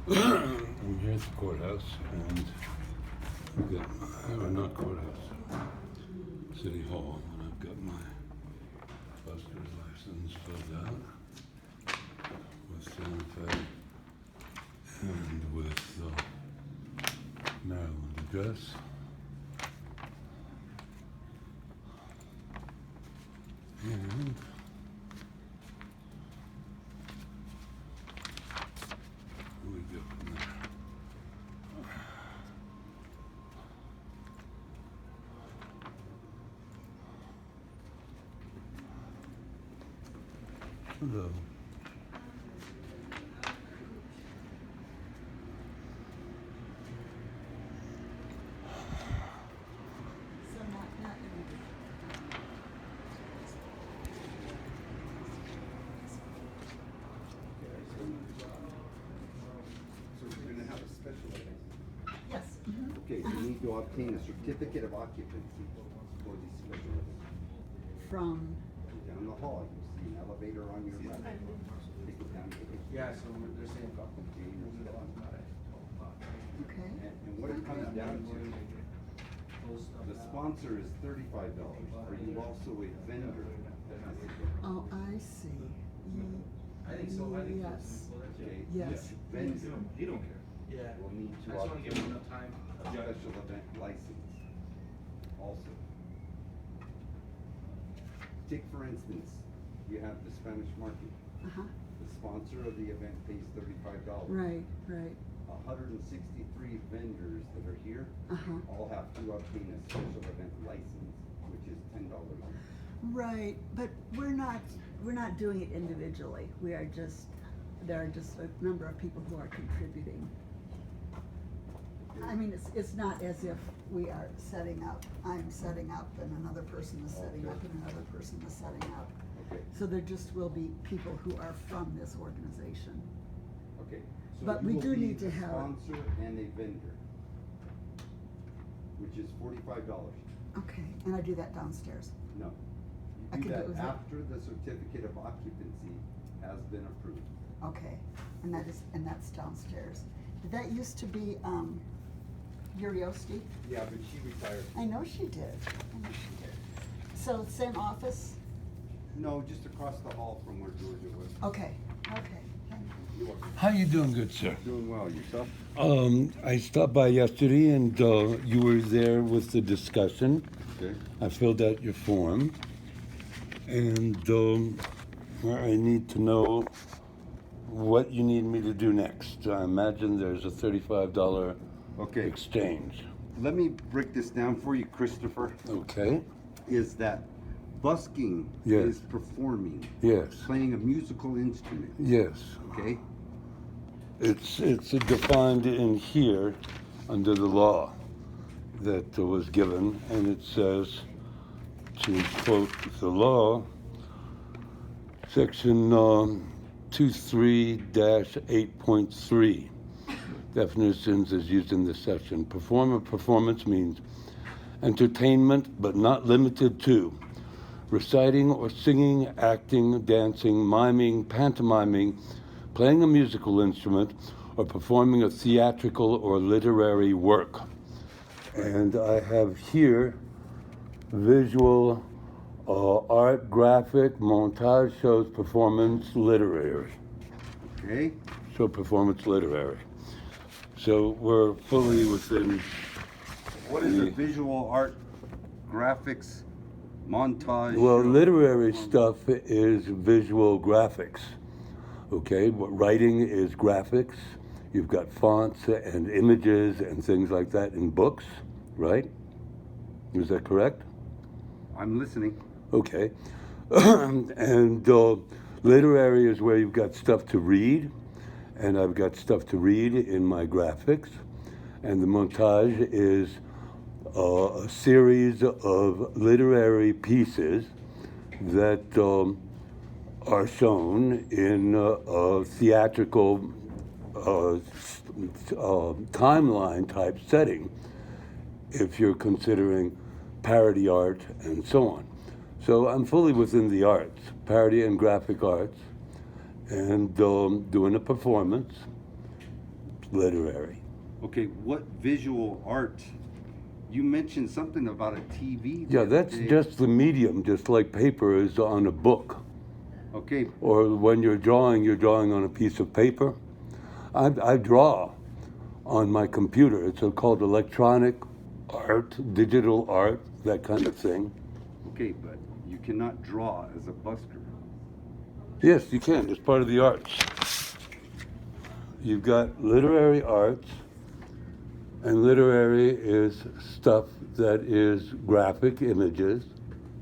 I'm here at the courthouse, and I've got or not courthouse, City Hall, and I've got my busker's license filled out with Santa Fe and with Maryland address. And we go from there. Hello. So we're going to have a special event. Yes. Mhm. Okay, you need to obtain a certificate of occupancy for these special events. From, Down the hall, you see an elevator on your left. Take it down, take it. Yeah, so they're saying about Okay, you move it on. okay, And what it comes down to, the sponsor is $35. Are you also a vendor that has to go? oh, I see. I think so, I think so. Yes, Okay, yes. each vendor He don't care. Yeah. will need I to just wanna give him obtain enough time. a special event license also. Take for instance, you have the Spanish market. Uh-huh, The sponsor of the event pays $35. right, right, 163 vendors that are here uh-huh. all have to obtain a special event license, which is $10. Right, but we're not doing it individually. There are just a number of people who are contributing. I mean, it's not as if we are setting up, I'm setting up and another person is setting up and another person is setting up. Okay, So there just will be people who are from this organization. okay. So But you we will do be need to a have- sponsor and a vendor, which is $45. Okay, and I do that downstairs. No. I You do can do it that with after the certificate of occupancy has been approved. Okay, and that's downstairs. Did that used to be, Uriosti? Yeah, but she retired. I know she did, I know she did. So same office? No, just across the hall from where Georgia was. Okay, okay. You are How you doing, good sir? doing well, yourself? I stopped by yesterday, and you were there with the discussion. Okay. I filled out your form, and I need to know what you need me to do next. I imagine there's a $35 Okay. exchange. Let me break this down for you, Christopher. Okay. Is that busking Yes. is performing, Yes. playing a musical instrument, Yes. okay? It's defined in here under the law that was given, and it says, to quote the law, section 23-8.3, definitions as used in this section. Performance means entertainment, but not limited to reciting or singing, acting, dancing, miming, pantomiming, playing a musical instrument, or performing a theatrical or literary work. And I have here visual art, graphic, montage, shows, performance, literary. Okay? Show, performance, literary. So we're fully within. What is a visual art, graphics, montage? Well, show? literary stuff is visual graphics. Okay, what writing is graphics. You've got fonts and images and things like that in books, right? Is that correct? I'm listening. Okay. And literary is where you've got stuff to read, and I've got stuff to read in my graphics. And the montage is a series of literary pieces that are shown in a theatrical timeline type setting, if you're considering parody art and so on. So I'm fully within the arts, parody and graphic arts, and doing a performance, literary. Okay, what visual art? You mentioned something about a TV. the Yeah, other that's day. just the medium, just like paper is on a book. Okay, Or when you're drawing on a piece of paper. I draw on my computer. It's called electronic art, digital art, that kind of thing. okay, but you cannot draw as a busker. Yes, you can. It's part of the arts. You've got literary arts, and literary is stuff that is graphic images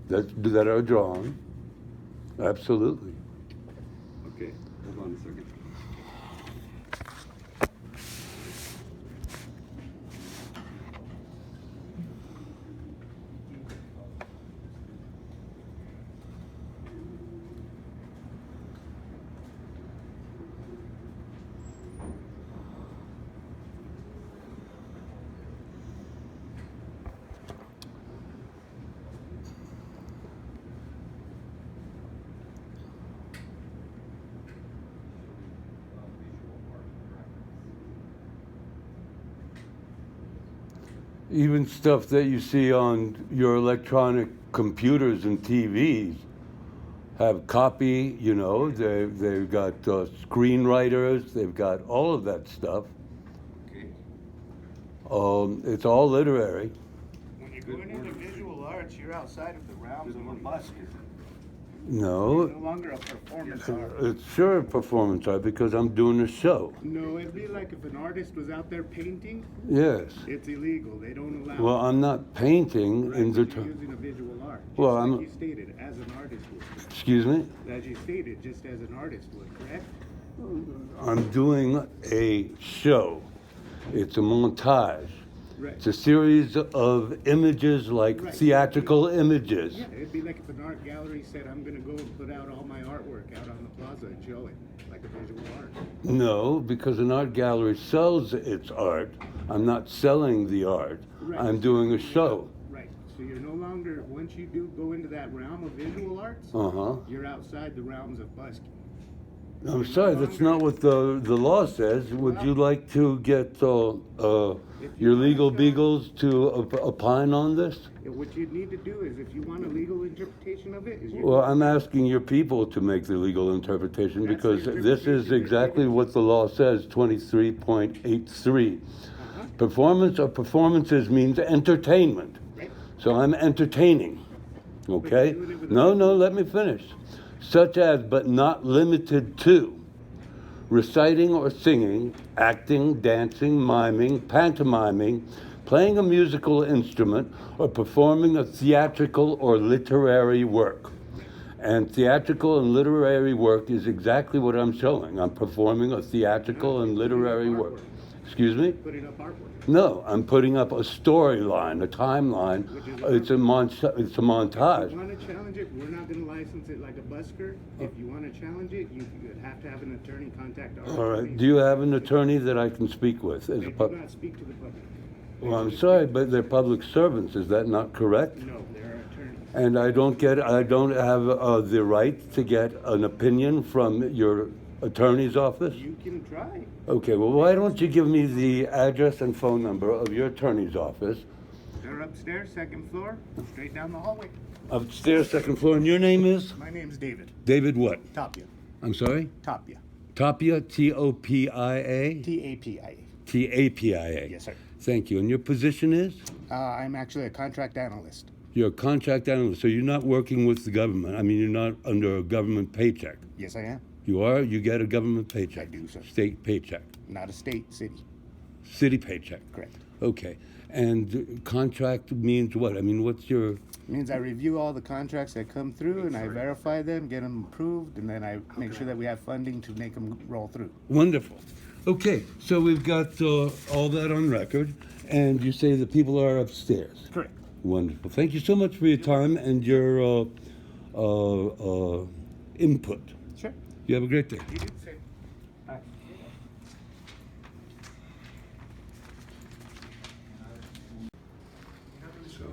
that are drawn. Absolutely. Okay, hold on a second. Even stuff that you see on your electronic computers and TVs have copy, you know, they've got screenwriters, they've got all of that stuff. Okay. It's all literary. When you're going into visual arts, you're outside of the realms of a busker. No, No longer a performance art. it's sure a performance art because I'm doing a show. No, it'd be like if an artist was out there painting, Yes. it's illegal. They don't allow Well, it. I'm not painting Right, in the but you're using a visual art. Just Well, like I'm- you stated, as an artist would. Excuse me? As you stated, just as an artist would, correct? I'm doing a show. It's a montage. Right. It's a series of images, like Right. theatrical images. Yeah, it'd be like if an art gallery said, I'm gonna go and put out all my artwork out on the plaza and show it, like a visual art. No, because an art gallery sells its art. I'm not selling the art. Right. I'm doing a show. Right, so you're no longer, once you do go into that realm of visual arts, Uh-huh. you're outside the realms of busking. I'm sorry, that's not what the law says. Would you like to get your legal beagles to opine on this? What you need to do is, if you want a legal interpretation of it, is you. Well, I'm asking your people to make the legal interpretation That's the because this interpretation is you're exactly giving. what the law says, 23.83. Uh-huh. Performance or performances means entertainment. Right. So I'm entertaining, okay? you're doing it with a- No, let me finish. Such as, but not limited to, reciting or singing, acting, dancing, miming, pantomiming, playing a musical instrument, or performing a theatrical or literary work. And theatrical and literary work is exactly what I'm showing. I'm performing a theatrical and literary work. Excuse me? Putting up artwork. No, I'm putting up a storyline, a timeline. It's a montage. If you want to challenge it, we're not gonna license it like a busker. If you want to challenge it, you would have to have an attorney contact our All right. attorneys. Do you have an attorney that I can speak with? As They a do pub- not speak to the public. Well, I'm sorry, but they're public servants. Is that not correct? No, they're attorneys. And I don't have the right to get an opinion from your attorney's office? You can try. Okay, well, why don't you give me the address and phone number of your attorney's office? They're upstairs, second floor, straight down the hallway. Upstairs, second floor, and your name is? My name's David. David what? Tapia. I'm sorry? Tapia. Tapia, T-O-P-I-A? T-A-P-I-A. T-A-P-I-A. Yes, sir. Thank you. And your position is? I'm actually a contract analyst. You're a contract analyst, so you're not working with the government. I mean, you're not under a government paycheck. Yes, I am. You are? You get a government paycheck? I do, sir. State paycheck? Not a state, city. City paycheck? Correct. Okay. And contract means what? I mean, what's your... Means I review all the contracts that come through and I verify them, get them approved, and then I make sure that we have funding to make them roll through. Wonderful. Okay, so we've got all that on record, and you say the people are upstairs. Correct. Wonderful. Thank you so much for your time and your input. Sure. You have a great day. You do, sir. Bye. So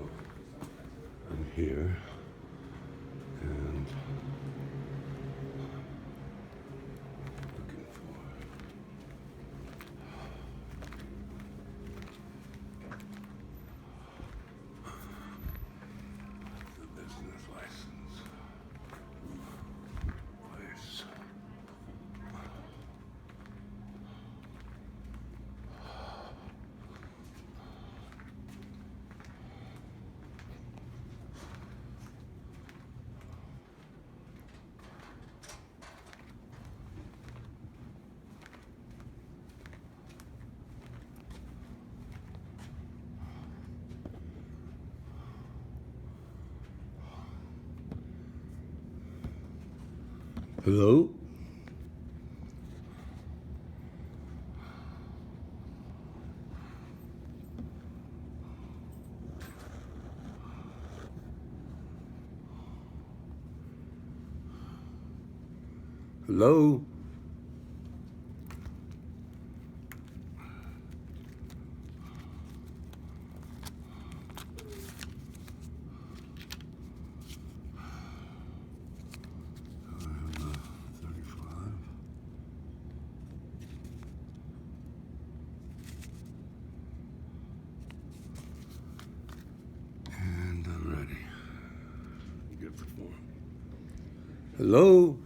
I'm here, and looking for Hello? Hello? And I'm ready. Get the form. Hello?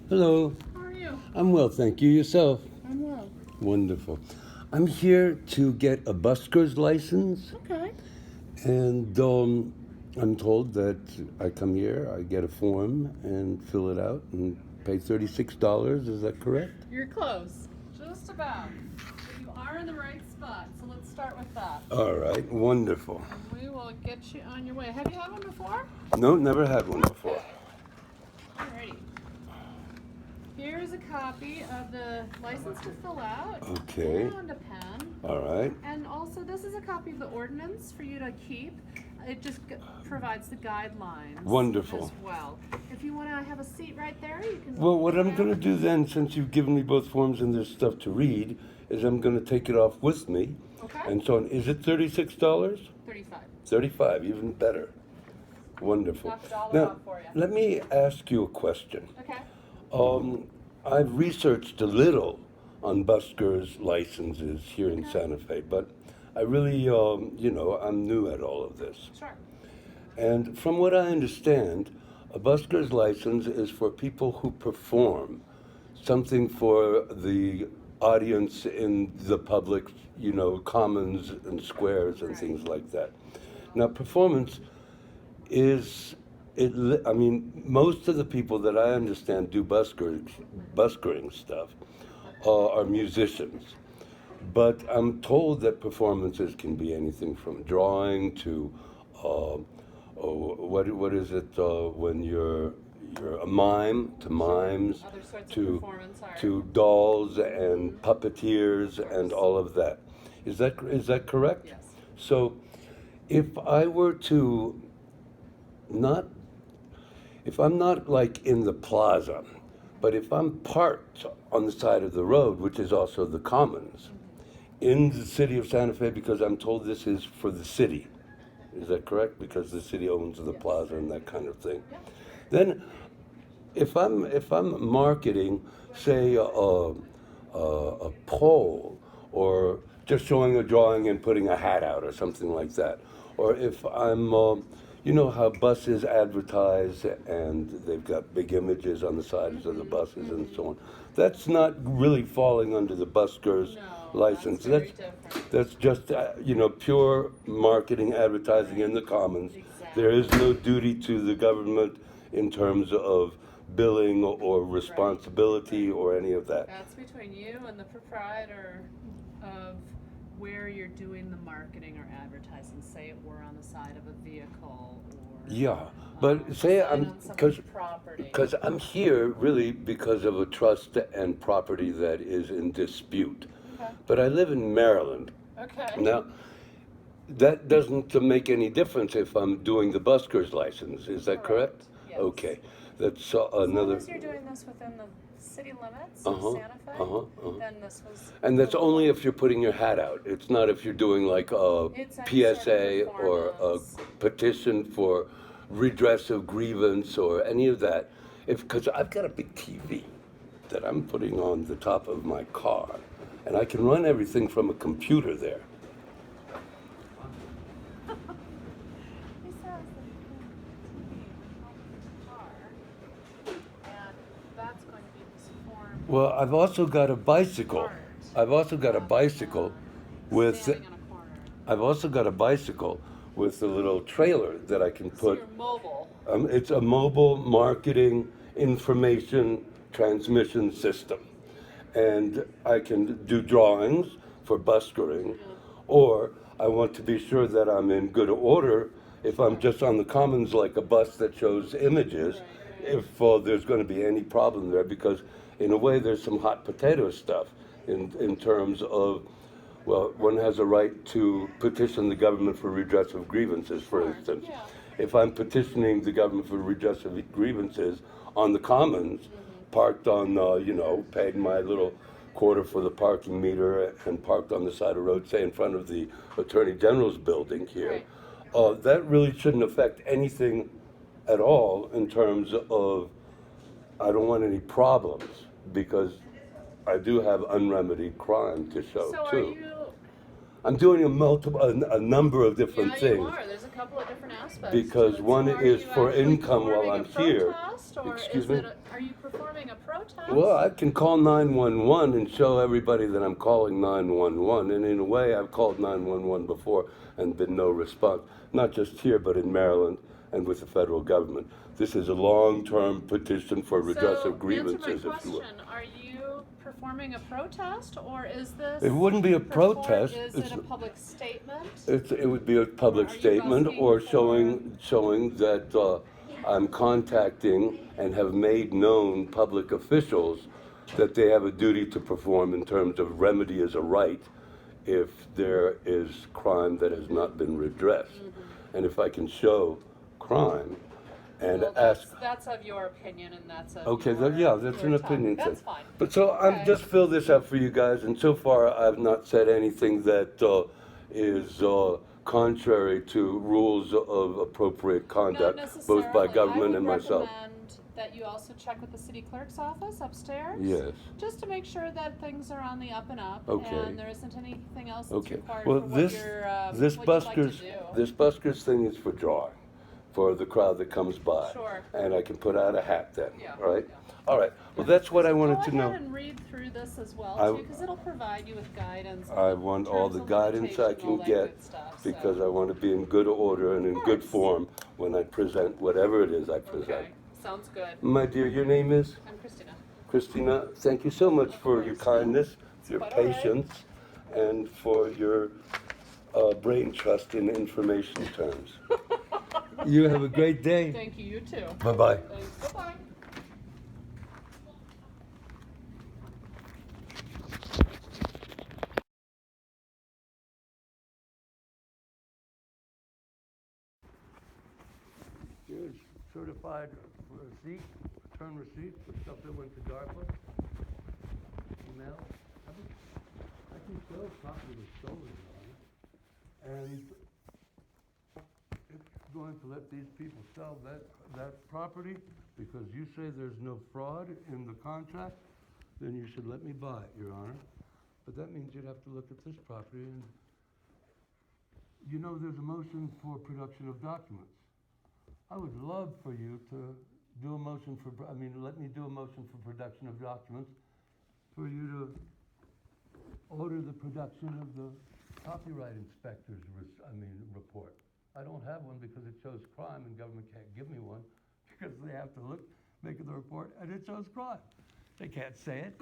Hello. How are you? I'm well, thank you. Yourself? I'm well. Wonderful. I'm here to get a busker's license, Okay. and I'm told that I come here, I get a form and fill it out and pay $36. Is that correct? You're close. Just about. But you are in the right spot, so let's start with that. All right, wonderful. We will get you on your way. Have you had one before? No, never had one before. Alrighty. Here's a copy of the license to fill out. Okay. And a pen. All right. And also, this is a copy of the ordinance for you to keep. It just provides the guidelines. Wonderful. As well. If you want to have a seat right there, you can. Well, what I'm grab going to it. do then, since you've given me both forms and there's stuff to read, is I'm going to take it off with me. Okay. And so on. Is it $36? 35. 35, even better. Wonderful. Knock a dollar Now, off for you. let me ask you a question. Okay. I've researched a little on buskers licenses here in Santa Fe, but I really, I'm new at all of this. Sure. And from what I understand, a busker's license is for people who perform something for the audience in the public, commons and squares and things like that. Now, performance is, most of the people that I understand do buskering stuff are musicians. But I'm told that performances can be anything from drawing to what is it when you're a mime, to mimes, Other sorts of to performance art. to dolls and puppeteers and all of that. Is that correct? Yes. So if I were to not, if I'm not like in the plaza, but if I'm parked on the side of the road, which is also the commons, in the city of Santa Fe, because I'm told this is for the city. Is that correct? Because the city owns the plaza and that kind of thing. Yeah. Then, if I'm marketing, say a pole, or just showing a drawing and putting a hat out or something like that, or if I'm, you know how buses advertise and they've got big images on the sides of the buses and so on. That's not really falling under the busker's license. That's very different. That's just, pure marketing, advertising in the commons. Exactly. There is no duty to the government in terms of billing or responsibility or any of that. That's between you and the proprietor of where you're doing the marketing or advertising. Say it were on the side of a vehicle or Yeah, but say sign I'm, on someone's property. because I'm here really because of a trust and property that is in dispute. Okay. But I live in Maryland. Okay. Now, that doesn't make any difference if I'm doing the busker's license. Is that correct? Yes. Okay, that's As long another. as you're doing this within the city limits Uh-huh, of Santa Fe, then this was. And that's only if you're putting your hat out. It's not if you're doing like a It's any sort of PSA or a performance. petition for redress of grievance or any of that. Because I've got a big TV that I'm putting on the top of my car, and I can run everything from a computer there. He says that you can TV on the car, and that's going to be this form. Well, I've also got a bicycle. Art. I've also got a bicycle with. Standing on a corner. I've also got a bicycle with a little trailer that I can So put. you're mobile. It's a mobile marketing information transmission system. And I can do drawings for buskering, or I want to be sure that I'm in good order if I'm just on the commons like a bus that shows images, if there's going to be any problem there, because in a way there's some hot potato stuff in terms of, well, one has a right to petition the government for redress of grievances, for Sure, instance. yeah. If I'm petitioning the government for redress of grievances on the commons, parked on, paid my little quarter for the parking meter and parked on the side of the road, say in front of the Attorney General's building here, that really shouldn't affect anything at all in terms of, I don't want any problems, because I do have unremedied crime to show So are too. you, I'm doing a number of different yeah, things. you are, there's a couple of different aspects Because to it. one So are is you for actually income while performing I'm a here. protest, or Excuse is me? it are you performing a protest? Well, I can call 911 and show everybody that I'm calling 911, and in a way, I've called 911 before and been no response. Not just here, but in Maryland and with the federal government. This is a long-term petition for redress of grievances, So, if you will. answer my question, are you performing a protest, or is this? It wouldn't be a protest. Is it a public statement? It would be a public Or are you statement asking or for- showing that I'm contacting and have made known public officials that they have a duty to perform in terms of remedy as a right if there is crime that has not been redressed. And if I can show crime and Well, ask. that's of your opinion, and that's of Okay, your, yeah, that's your an time. opinion thing. That's fine. But so Okay. I've just filled this up for you guys, and so far I've not said anything that is contrary to rules of appropriate Not conduct, necessarily. both by government and I would myself. recommend that you also check with the city clerk's office upstairs. Yes. Just to make sure that things are on the up and up, Okay. and there isn't anything else that's Okay. required Well, for this what you're, this what you'd like to buskers do. this buskers thing is for drawing, for the crowd that comes by. Sure. And I can put out a hat then. Yeah, All right. yeah. All right. Well, that's what I wanted Go to know. ahead and read through this as well, I- too, because it'll provide you with guidance. I in want all terms the of guidance I limitation, can all that get good stuff, so. because I want to be in good order and in good Yes. form when I present whatever it is I present. Okay, sounds good. My dear, your name is? I'm Christina. Christina, thank you so much for your kindness, your quite all right. patience, and for your brain trust in information terms. You have a great day. Thank you, you too. Bye-bye. Thanks, bye-bye. Here's certified receipt, return receipt for stuff that went to DARPA. Email. I can show property was stolen, Your Honor. And it's going to let these people sell that property because you say there's no fraud in the contract, then you should let me buy it, Your Honor. But that means you'd have to look at this property and, you know, there's a motion for production of documents. I would love for you to do a motion for, let me do a motion for production of documents for you to order the production of the copyright inspector's, report. I don't have one because it shows crime and government can't give me one because they have to look, make the report, and it shows crime. They can't say it.